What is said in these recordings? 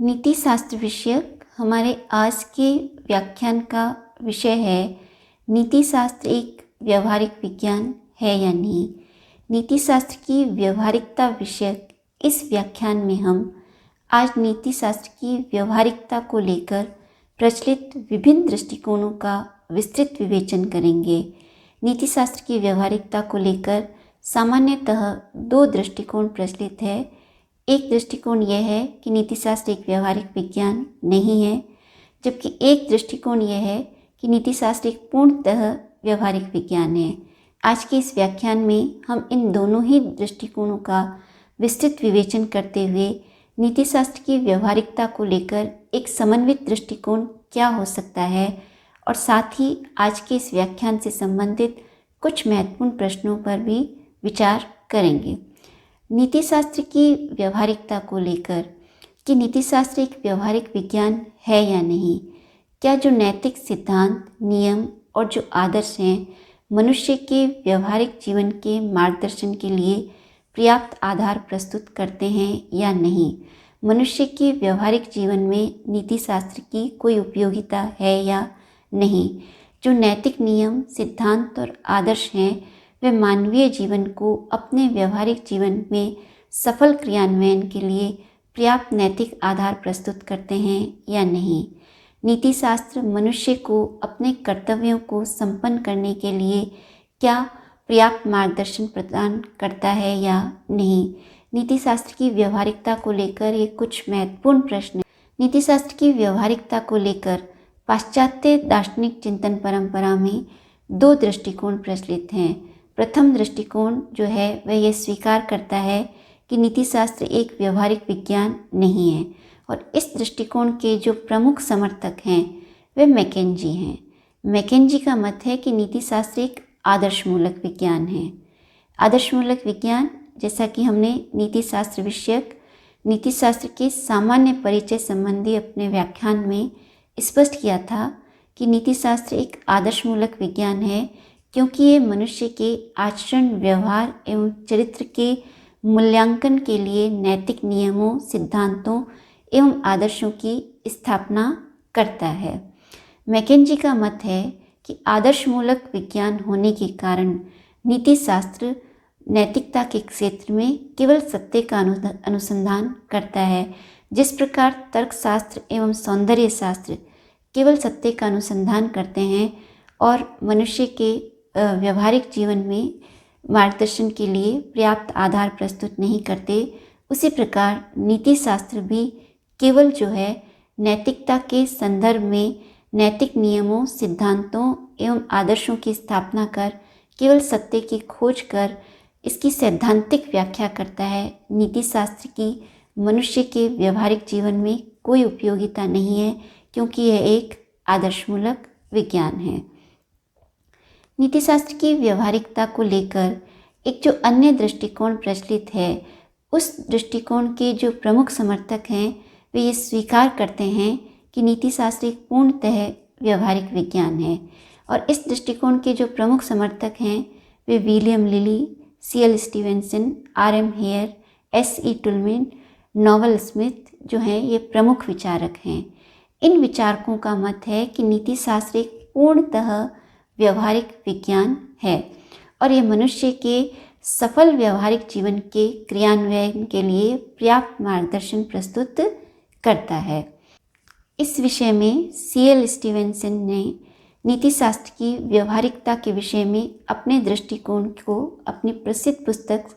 नीति शास्त्र विषयक हमारे आज के व्याख्यान का विषय है नीति शास्त्र एक व्यवहारिक विज्ञान है या नहीं। नीति शास्त्र की व्यवहारिकता विषयक इस व्याख्यान में हम आज नीति शास्त्र की व्यवहारिकता को लेकर प्रचलित विभिन्न दृष्टिकोणों का विस्तृत विवेचन करेंगे। नीति शास्त्र की व्यवहारिकता को लेकर सामान्यतः दो दृष्टिकोण प्रचलित है। एक दृष्टिकोण यह है कि नीति शास्त्र एक व्यवहारिक विज्ञान नहीं है, जबकि एक दृष्टिकोण यह है कि नीति शास्त्र एक पूर्णतः व्यवहारिक विज्ञान है। आज के इस व्याख्यान में हम इन दोनों ही दृष्टिकोणों का विस्तृत विवेचन करते हुए नीति शास्त्र की व्यवहारिकता को लेकर एक समन्वित दृष्टिकोण क्या हो सकता है और साथ ही आज के इस व्याख्यान से संबंधित कुछ महत्वपूर्ण प्रश्नों पर भी विचार करेंगे। नीति शास्त्र की व्यवहारिकता को लेकर कि नीति शास्त्र एक व्यवहारिक विज्ञान है या नहीं, क्या जो नैतिक सिद्धांत, नियम और जो आदर्श हैं मनुष्य के व्यवहारिक जीवन के मार्गदर्शन के लिए पर्याप्त आधार प्रस्तुत करते हैं या नहीं। मनुष्य के व्यवहारिक जीवन में नीति शास्त्र की कोई उपयोगिता है या नहीं। जो नैतिक नियम, सिद्धांत और आदर्श हैं वे मानवीय जीवन को अपने व्यवहारिक जीवन में सफल क्रियान्वयन के लिए पर्याप्त नैतिक आधार प्रस्तुत करते हैं या नहीं। नीति शास्त्र मनुष्य को अपने कर्तव्यों को संपन्न करने के लिए क्या पर्याप्त मार्गदर्शन प्रदान करता है या नहीं। नीति शास्त्र की व्यवहारिकता को लेकर ये कुछ महत्वपूर्ण प्रश्न। नीति शास्त्र की व्यवहारिकता को लेकर पाश्चात्य दार्शनिक चिंतन परंपरा में दो दृष्टिकोण प्रचलित हैं। प्रथम दृष्टिकोण जो है वह यह स्वीकार करता है कि नीति शास्त्र एक व्यवहारिक विज्ञान नहीं है और इस दृष्टिकोण के जो प्रमुख समर्थक हैं वे मैकेंजी हैं। मैकेंजी का मत है कि नीति शास्त्र एक आदर्शमूलक विज्ञान है। आदर्शमूलक विज्ञान, जैसा कि हमने नीति शास्त्र विषयक नीति शास्त्र के सामान्य परिचय संबंधी अपने व्याख्यान में स्पष्ट किया था कि नीति शास्त्र एक आदर्शमूलक विज्ञान है क्योंकि ये मनुष्य के आचरण, व्यवहार एवं चरित्र के मूल्यांकन के लिए नैतिक नियमों, सिद्धांतों एवं आदर्शों की स्थापना करता है। मैकेंजी का मत है कि आदर्शमूलक विज्ञान होने के कारण नीति शास्त्र नैतिकता के क्षेत्र में केवल सत्य का अनुसंधान करता है। जिस प्रकार तर्कशास्त्र एवं सौंदर्य शास्त्र केवल सत्य का अनुसंधान करते हैं और मनुष्य के व्यवहारिक जीवन में मार्गदर्शन के लिए पर्याप्त आधार प्रस्तुत नहीं करते, उसी प्रकार नीति शास्त्र भी केवल जो है नैतिकता के संदर्भ में नैतिक नियमों, सिद्धांतों एवं आदर्शों की स्थापना कर केवल सत्य की खोज कर इसकी सैद्धांतिक व्याख्या करता है। नीति शास्त्र की मनुष्य के व्यवहारिक जीवन में कोई उपयोगिता नहीं है क्योंकि यह एक आदर्शमूलक विज्ञान है। नीति शास्त्र की व्यवहारिकता को लेकर एक जो अन्य दृष्टिकोण प्रचलित है, उस दृष्टिकोण के जो प्रमुख समर्थक हैं वे ये स्वीकार करते हैं कि नीति शास्त्र एक पूर्णतः व्यवहारिक विज्ञान है और इस दृष्टिकोण के जो प्रमुख समर्थक हैं वे William lily, C.L. Stevenson, R.M. Hare, S.E. Toulmin, Nowell Smith जो हैं ये प्रमुख विचारक हैं। इन विचारकों का मत है कि नीति शास्त्र एक पूर्णतः व्यवहारिक विज्ञान है और यह मनुष्य के सफल व्यवहारिक जीवन के क्रियान्वयन के लिए पर्याप्त मार्गदर्शन प्रस्तुत करता है। इस विषय में C.L. स्टीवेंसन ने नीति शास्त्र की व्यवहारिकता के विषय में अपने दृष्टिकोण को अपनी प्रसिद्ध पुस्तक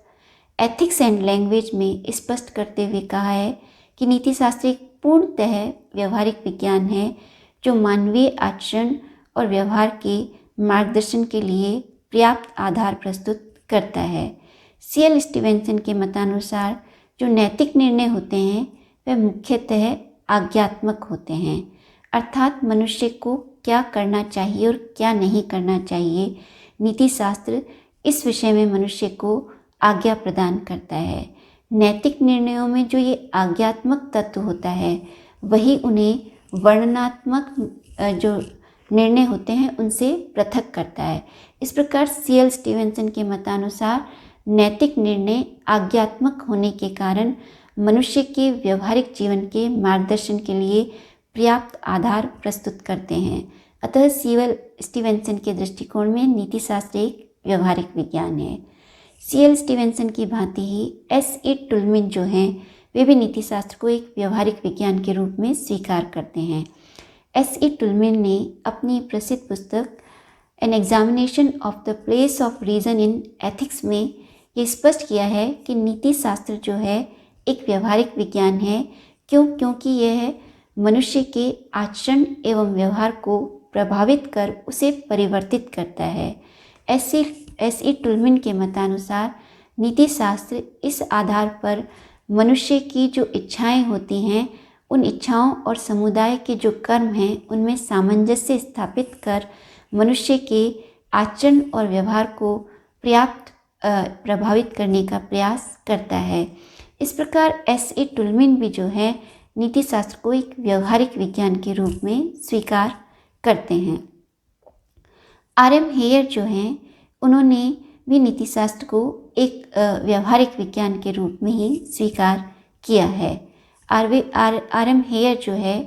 एथिक्स एंड लैंग्वेज में स्पष्ट करते हुए कहा है कि नीति शास्त्र एक पूर्णतः व्यवहारिक विज्ञान है जो मानवीय आचरण और व्यवहार के मार्गदर्शन के लिए पर्याप्त आधार प्रस्तुत करता है। C.L. स्टीवेंसन के मतानुसार जो नैतिक निर्णय होते हैं वे मुख्यतः आज्ञात्मक होते हैं, अर्थात मनुष्य को क्या करना चाहिए और क्या नहीं करना चाहिए। नीति शास्त्र इस विषय में मनुष्य को आज्ञा प्रदान करता है। नैतिक निर्णयों में जो ये आज्ञात्मक तत्व होता है वही उन्हें वर्णनात्मक जो निर्णय होते हैं उनसे पृथक करता है। इस प्रकार C.L. स्टीवेंसन के मतानुसार नैतिक निर्णय आज्ञात्मक होने के कारण मनुष्य के व्यवहारिक जीवन के मार्गदर्शन के लिए पर्याप्त आधार प्रस्तुत करते हैं। अतः सीएल स्टीवेंसन के दृष्टिकोण में नीति शास्त्र एक व्यवहारिक विज्ञान है। सीएल स्टीवेंसन की भांति ही एस.ई. टुल्मिन जो हैं वे भी नीति शास्त्र को एक व्यवहारिक विज्ञान के रूप में स्वीकार करते हैं। एस.ई. टुल्मिन ने अपनी प्रसिद्ध पुस्तक an examination of the place of reason in ethics में ये स्पष्ट किया है कि नीति शास्त्र जो है एक व्यवहारिक विज्ञान है। क्योंकि यह मनुष्य के आचरण एवं व्यवहार को प्रभावित कर उसे परिवर्तित करता है। एस.ई. टुल्मिन के मतानुसार नीति शास्त्र इस आधार पर मनुष्य की जो इच्छाएं होती हैं उन इच्छाओं और समुदाय के जो कर्म हैं उनमें सामंजस्य स्थापित कर मनुष्य के आचरण और व्यवहार को पर्याप्त प्रभावित करने का प्रयास करता है। इस प्रकार एस.ई. टुल्मिन भी जो है नीति शास्त्र को एक व्यवहारिक विज्ञान के रूप में स्वीकार करते हैं। आर.एम. हेयर जो हैं उन्होंने भी नीति शास्त्र को एक व्यवहारिक विज्ञान के रूप में ही स्वीकार किया है। आर.एम. हेयर जो है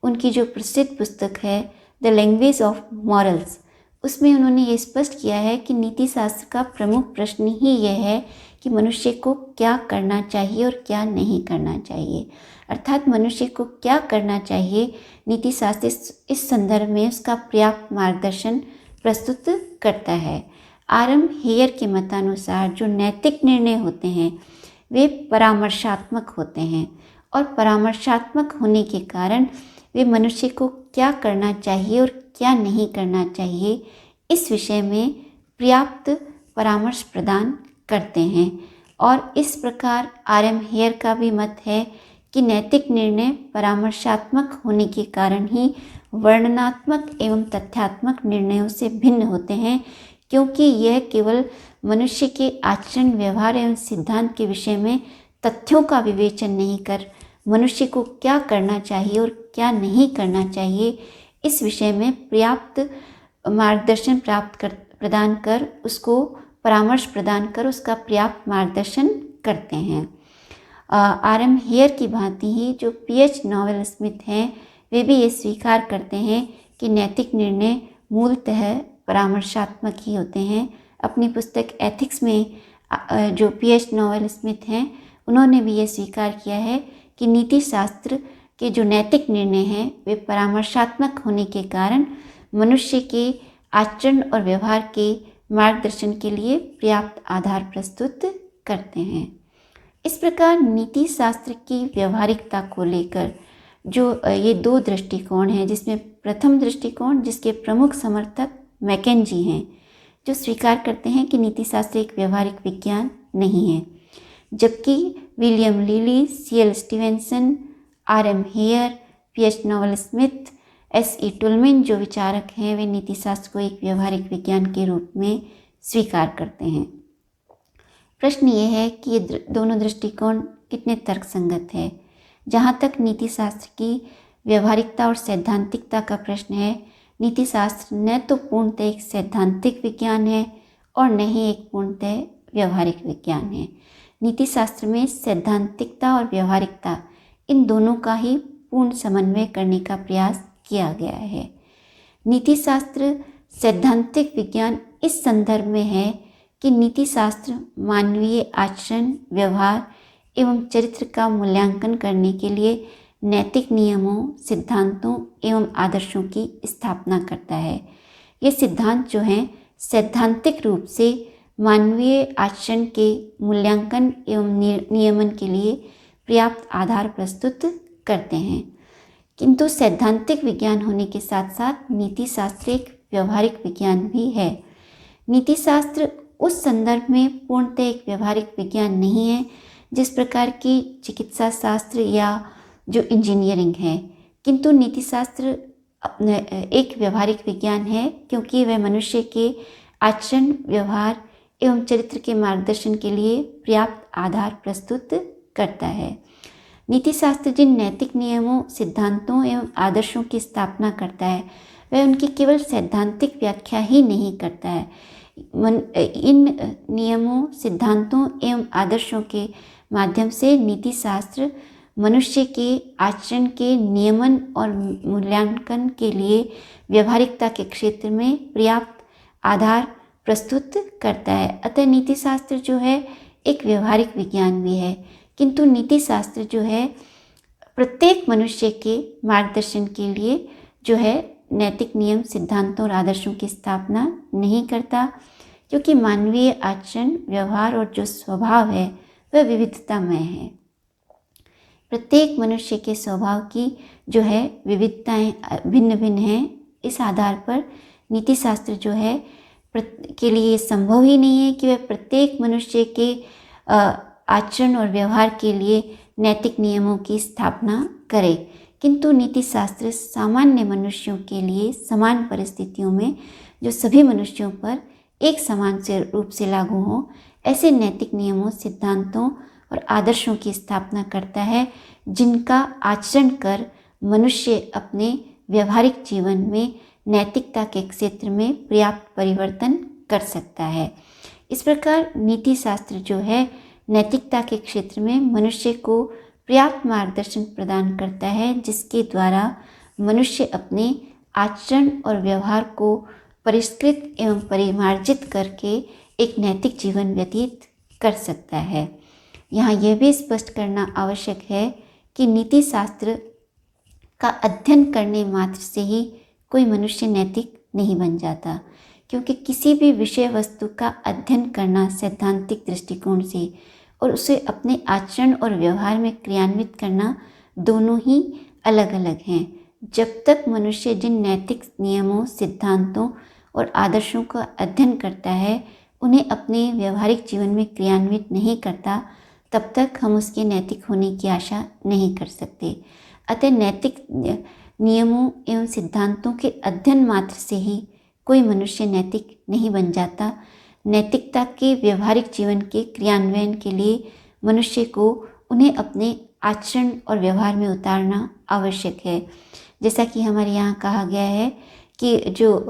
उनकी जो प्रसिद्ध पुस्तक है द लैंग्वेज ऑफ मॉरल्स, उसमें उन्होंने ये स्पष्ट किया है कि नीति शास्त्र का प्रमुख प्रश्न ही यह है कि मनुष्य को क्या करना चाहिए और क्या नहीं करना चाहिए। अर्थात मनुष्य को क्या करना चाहिए, नीति शास्त्र इस संदर्भ में उसका पर्याप्त मार्गदर्शन प्रस्तुत करता है। आर.एम. हेयर के मतानुसार जो नैतिक निर्णय होते हैं वे परामर्शात्मक होते हैं और परामर्शात्मक होने के कारण वे मनुष्य को क्या करना चाहिए और क्या नहीं करना चाहिए इस विषय में पर्याप्त परामर्श प्रदान करते हैं। और इस प्रकार आर.एम. हेयर का भी मत है कि नैतिक निर्णय परामर्शात्मक होने के कारण ही वर्णनात्मक एवं तथ्यात्मक निर्णयों से भिन्न होते हैं, क्योंकि यह केवल मनुष्य के आचरण, व्यवहार एवं सिद्धांत के विषय में तथ्यों का विवेचन नहीं कर मनुष्य को क्या करना चाहिए और क्या नहीं करना चाहिए इस विषय में पर्याप्त मार्गदर्शन प्रदान कर उसको परामर्श प्रदान कर उसका पर्याप्त मार्गदर्शन करते हैं। आर.एम. हेयर की भांति ही जो पी.एच. नॉवेल स्मिथ हैं वे भी ये स्वीकार करते हैं कि नैतिक निर्णय मूलतः परामर्शात्मक ही होते हैं। अपनी पुस्तक एथिक्स में जो पी.एच. नॉवेल स्मिथ हैं उन्होंने भी ये स्वीकार किया है कि नीति शास्त्र के जो नैतिक निर्णय हैं वे परामर्शात्मक होने के कारण मनुष्य के आचरण और व्यवहार के मार्गदर्शन के लिए पर्याप्त आधार प्रस्तुत करते हैं। इस प्रकार नीति शास्त्र की व्यवहारिकता को लेकर जो ये दो दृष्टिकोण हैं, जिसमें प्रथम दृष्टिकोण जिसके प्रमुख समर्थक मैकेंजी हैं, जो स्वीकार करते हैं कि नीति शास्त्र एक व्यवहारिक विज्ञान नहीं है, जबकि William Lilly, C L Stevenson, R M. Hare, P H. Nowell Smith, S E. Toulmin जो विचारक हैं वे नीति शास्त्र को एक व्यवहारिक विज्ञान के रूप में स्वीकार करते हैं। प्रश्न ये है कि ये दोनों दृष्टिकोण कितने तर्कसंगत है। जहाँ तक नीति शास्त्र की व्यवहारिकता और सैद्धांतिकता का प्रश्न है, नीति शास्त्र न तो पूर्णतः एक सैद्धांतिक विज्ञान है और न ही एक पूर्णतः व्यवहारिक विज्ञान है। नीति शास्त्र में सैद्धांतिकता और व्यवहारिकता इन दोनों का ही पूर्ण समन्वय करने का प्रयास किया गया है। नीति शास्त्र सैद्धांतिक विज्ञान इस संदर्भ में है कि नीति शास्त्र मानवीय आचरण, व्यवहार एवं चरित्र का मूल्यांकन करने के लिए नैतिक नियमों, सिद्धांतों एवं आदर्शों की स्थापना करता है। ये सिद्धांत जो हैं सैद्धांतिक रूप से मानवीय आचरण के मूल्यांकन एवं नियमन के लिए पर्याप्त आधार प्रस्तुत करते हैं। किंतु सैद्धांतिक विज्ञान होने के साथ साथ नीति शास्त्र एक व्यवहारिक विज्ञान भी है। नीति शास्त्र उस संदर्भ में पूर्णतः एक व्यवहारिक विज्ञान नहीं है जिस प्रकार की चिकित्सा शास्त्र या जो इंजीनियरिंग है, किंतु नीति शास्त्र एक व्यवहारिक विज्ञान है क्योंकि वह मनुष्य के आचरण, व्यवहार एवं चरित्र के मार्गदर्शन के लिए पर्याप्त आधार प्रस्तुत करता है। नीति शास्त्र जिन नैतिक नियमों, सिद्धांतों एवं आदर्शों की स्थापना करता है वह उनकी केवल सैद्धांतिक व्याख्या ही नहीं करता है। इन नियमों, सिद्धांतों एवं आदर्शों के माध्यम से नीति शास्त्र मनुष्य के आचरण के नियमन और मूल्यांकन के लिए व्यवहारिकता के क्षेत्र में पर्याप्त आधार प्रस्तुत करता है। अतः नीति शास्त्र जो है एक व्यवहारिक विज्ञान भी है, किंतु नीति शास्त्र जो है प्रत्येक मनुष्य के मार्गदर्शन के लिए जो है नैतिक नियम, सिद्धांतों और आदर्शों की स्थापना नहीं करता, क्योंकि मानवीय आचरण, व्यवहार और जो स्वभाव है वह विविधतामय है। प्रत्येक मनुष्य के स्वभाव की जो है विविधताएं भिन्न भिन्न हैं। इस आधार पर नीति शास्त्र जो है के लिए संभव ही नहीं है कि वह प्रत्येक मनुष्य के आचरण और व्यवहार के लिए नैतिक नियमों की स्थापना करे, किंतु नीति शास्त्र सामान्य मनुष्यों के लिए समान परिस्थितियों में जो सभी मनुष्यों पर एक समान से रूप से लागू हों ऐसे नैतिक नियमों, सिद्धांतों और आदर्शों की स्थापना करता है, जिनका आचरण कर मनुष्य अपने व्यवहारिक जीवन में नैतिकता के क्षेत्र में पर्याप्त परिवर्तन कर सकता है। इस प्रकार नीति शास्त्र जो है नैतिकता के क्षेत्र में मनुष्य को पर्याप्त मार्गदर्शन प्रदान करता है, जिसके द्वारा मनुष्य अपने आचरण और व्यवहार को परिष्कृत एवं परिमार्जित करके एक नैतिक जीवन व्यतीत कर सकता है। यहाँ यह भी स्पष्ट करना आवश्यक है कि नीति शास्त्र का अध्ययन करने मात्र से ही कोई मनुष्य नैतिक नहीं बन जाता, क्योंकि किसी भी विषय वस्तु का अध्ययन करना सैद्धांतिक दृष्टिकोण से और उसे अपने आचरण और व्यवहार में क्रियान्वित करना दोनों ही अलग अलग हैं। जब तक मनुष्य जिन नैतिक नियमों, सिद्धांतों और आदर्शों का अध्ययन करता है उन्हें अपने व्यवहारिक जीवन में क्रियान्वित नहीं करता, तब तक हम उसके नैतिक होने की आशा नहीं कर सकते। अतः नैतिक नियमों एवं सिद्धांतों के अध्ययन मात्र से ही कोई मनुष्य नैतिक नहीं बन जाता। नैतिकता के व्यवहारिक जीवन के क्रियान्वयन के लिए मनुष्य को उन्हें अपने आचरण और व्यवहार में उतारना आवश्यक है। जैसा कि हमारे यहाँ कहा गया है कि जो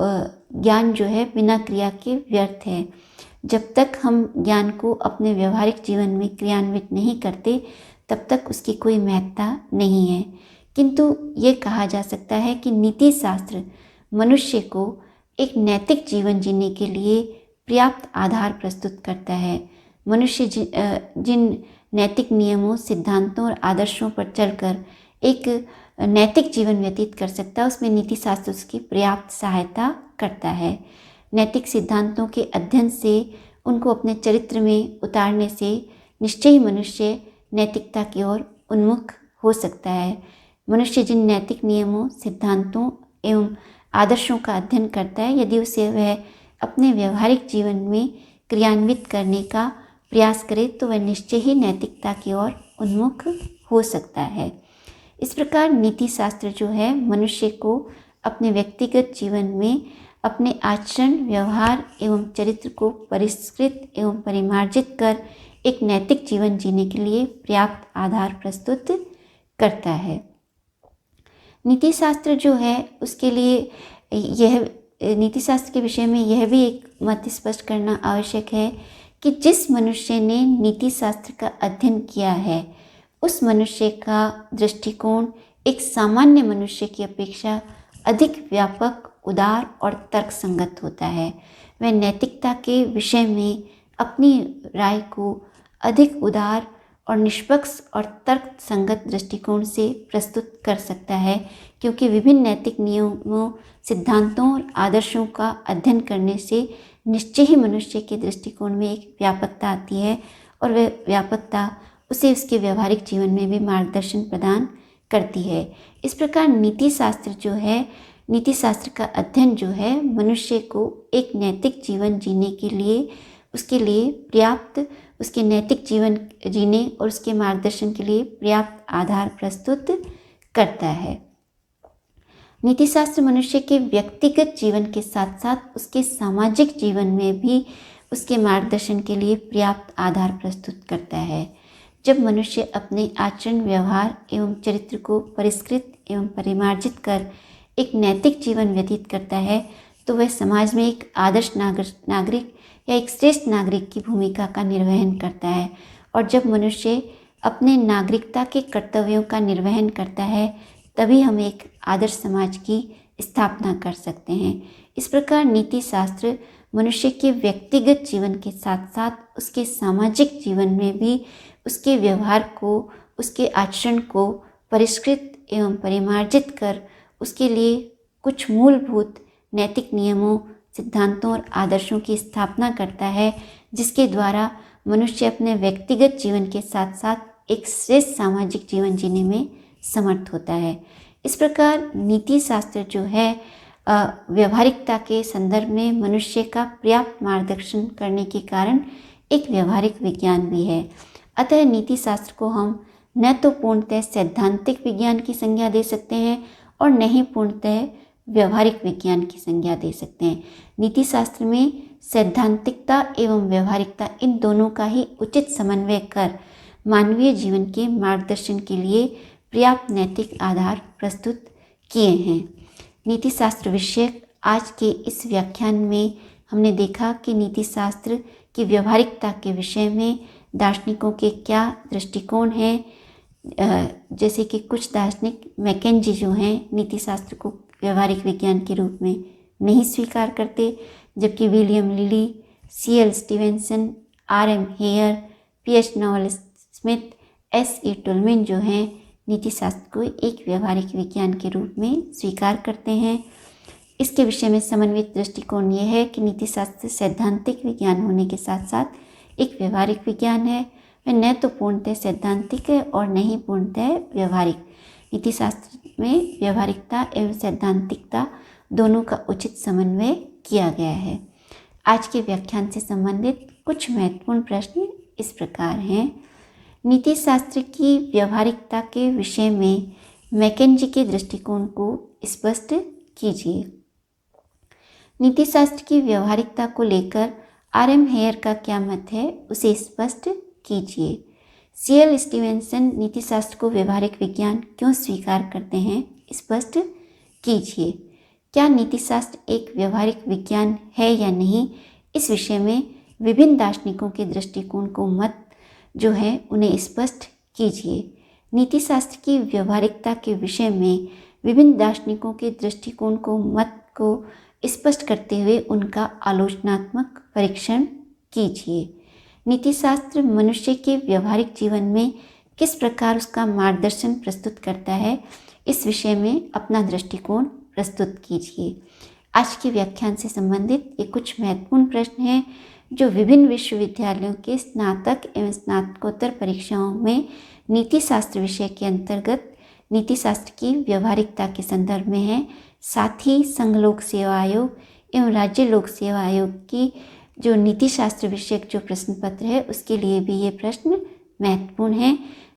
ज्ञान जो है बिना क्रिया के व्यर्थ है। जब तक हम ज्ञान को अपने व्यवहारिक जीवन में क्रियान्वित नहीं करते तब तक उसकी कोई महत्ता नहीं है। किंतु ये कहा जा सकता है कि नीति शास्त्र मनुष्य को एक नैतिक जीवन जीने के लिए पर्याप्त आधार प्रस्तुत करता है। मनुष्य जिन नैतिक नियमों, सिद्धांतों और आदर्शों पर चलकर एक नैतिक जीवन व्यतीत कर सकता है, उसमें नीति शास्त्र उसकी पर्याप्त सहायता करता है। नैतिक सिद्धांतों के अध्ययन से उनको अपने चरित्र में उतारने से निश्चय ही मनुष्य नैतिकता की ओर उन्मुख हो सकता है। मनुष्य जिन नैतिक नियमों, सिद्धांतों एवं आदर्शों का अध्ययन करता है, यदि उसे वह अपने व्यवहारिक जीवन में क्रियान्वित करने का प्रयास करे तो वह निश्चय ही नैतिकता की ओर उन्मुख हो सकता है। इस प्रकार नीति शास्त्र जो है मनुष्य को अपने व्यक्तिगत जीवन में अपने आचरण, व्यवहार एवं चरित्र को परिष्कृत एवं परिमार्जित कर एक नैतिक जीवन जीने के लिए पर्याप्त आधार प्रस्तुत करता है। नीति शास्त्र जो है उसके लिए नीति शास्त्र के विषय में यह भी एक मत स्पष्ट करना आवश्यक है कि जिस मनुष्य ने नीति शास्त्र का अध्ययन किया है उस मनुष्य का दृष्टिकोण एक सामान्य मनुष्य की अपेक्षा अधिक व्यापक, उदार और तर्कसंगत होता है। वह नैतिकता के विषय में अपनी राय को अधिक उदार और निष्पक्ष और तर्कसंगत दृष्टिकोण से प्रस्तुत कर सकता है, क्योंकि विभिन्न नैतिक नियमों, सिद्धांतों और आदर्शों का अध्ययन करने से निश्चय ही मनुष्य के दृष्टिकोण में एक व्यापकता आती है और वह व्यापकता उसे उसके व्यवहारिक जीवन में भी मार्गदर्शन प्रदान करती है। इस प्रकार नीति शास्त्र जो है, नीति शास्त्र का अध्ययन जो है मनुष्य को एक नैतिक जीवन जीने के लिए, उसके लिए पर्याप्त, उसके नैतिक जीवन जीने और उसके मार्गदर्शन के लिए पर्याप्त आधार प्रस्तुत करता है। नीति शास्त्र मनुष्य के व्यक्तिगत जीवन के साथ साथ उसके सामाजिक जीवन में भी उसके मार्गदर्शन के लिए पर्याप्त आधार प्रस्तुत करता है। जब मनुष्य अपने आचरण, व्यवहार एवं चरित्र को परिष्कृत एवं परिमार्जित कर एक नैतिक जीवन व्यतीत करता है तो वह समाज में एक आदर्श नागरिक या एक श्रेष्ठ नागरिक की भूमिका का निर्वहन करता है और जब मनुष्य अपने नागरिकता के कर्तव्यों का निर्वहन करता है तभी हम एक आदर्श समाज की स्थापना कर सकते हैं। इस प्रकार नीति शास्त्र मनुष्य के व्यक्तिगत जीवन के साथ साथ उसके सामाजिक जीवन में भी उसके व्यवहार को, उसके आचरण को परिष्कृत एवं परिमार्जित कर उसके लिए कुछ मूलभूत नैतिक नियमों, सिद्धांतों और आदर्शों की स्थापना करता है, जिसके द्वारा मनुष्य अपने व्यक्तिगत जीवन के साथ साथ एक श्रेष्ठ सामाजिक जीवन जीने में समर्थ होता है। इस प्रकार नीति शास्त्र जो है व्यवहारिकता के संदर्भ में मनुष्य का पर्याप्त मार्गदर्शन करने के कारण एक व्यवहारिक विज्ञान भी है। अतः नीति शास्त्र को हम न तो पूर्णतः सैद्धांतिक विज्ञान की संज्ञा दे सकते हैं और न ही पूर्णतः व्यवहारिक विज्ञान की संज्ञा दे सकते हैं। नीति शास्त्र में सैद्धांतिकता एवं व्यवहारिकता इन दोनों का ही उचित समन्वय कर मानवीय जीवन के मार्गदर्शन के लिए पर्याप्त नैतिक आधार प्रस्तुत किए हैं। नीति शास्त्र विषयक आज के इस व्याख्यान में हमने देखा कि नीति शास्त्र की व्यवहारिकता के विषय में दार्शनिकों के क्या दृष्टिकोण हैं। जैसे कि कुछ दार्शनिक मैकेंजी जो हैं नीति शास्त्र को व्यवहारिक विज्ञान के रूप में नहीं स्वीकार करते, जबकि William lily, C.L. Stevenson, R.M. Hare, P.H. Nowell Smith, S.E. Toulmin जो हैं नीति शास्त्र को एक व्यवहारिक विज्ञान के रूप में स्वीकार करते हैं। इसके विषय में समन्वित दृष्टिकोण ये है कि नीति शास्त्र सैद्धांतिक विज्ञान होने के साथ साथ एक व्यवहारिक विज्ञान है। वह न तो पूर्णतः सैद्धांतिक है और न ही पूर्णतः व्यवहारिक। नीति शास्त्र में व्यवहारिकता एवं सैद्धांतिकता दोनों का उचित समन्वय किया गया है। आज के व्याख्यान से संबंधित कुछ महत्वपूर्ण प्रश्न इस प्रकार हैं। नीति शास्त्र की व्यवहारिकता के विषय में मैकेंजी के दृष्टिकोण को स्पष्ट कीजिए। नीति शास्त्र की व्यवहारिकता को लेकर R.M. हेयर का क्या मत है, उसे स्पष्ट कीजिए। C.L. स्टीवेंसन नीति शास्त्र को व्यवहारिक विज्ञान क्यों स्वीकार करते हैं, स्पष्ट कीजिए। क्या नीति शास्त्र एक व्यवहारिक विज्ञान है या नहीं, इस विषय में विभिन्न दार्शनिकों के दृष्टिकोण को मत जो है उन्हें स्पष्ट कीजिए। नीति शास्त्र की व्यवहारिकता के विषय में विभिन्न दार्शनिकों के दृष्टिकोण को मत को स्पष्ट करते हुए उनका आलोचनात्मक परीक्षण कीजिए। नीति शास्त्र मनुष्य के व्यवहारिक जीवन में किस प्रकार उसका मार्गदर्शन प्रस्तुत करता है, इस विषय में अपना दृष्टिकोण प्रस्तुत कीजिए। आज के व्याख्यान से संबंधित ये कुछ महत्वपूर्ण प्रश्न हैं जो विभिन्न विश्वविद्यालयों के स्नातक एवं स्नातकोत्तर परीक्षाओं में नीति शास्त्र विषय के अंतर्गत नीति शास्त्र की व्यवहारिकता के संदर्भ में है। साथ ही संघ लोक सेवा आयोग एवं राज्य लोक सेवा आयोग की जो नीति शास्त्र विषयक जो प्रश्न पत्र है उसके लिए भी ये प्रश्न महत्वपूर्ण हैं।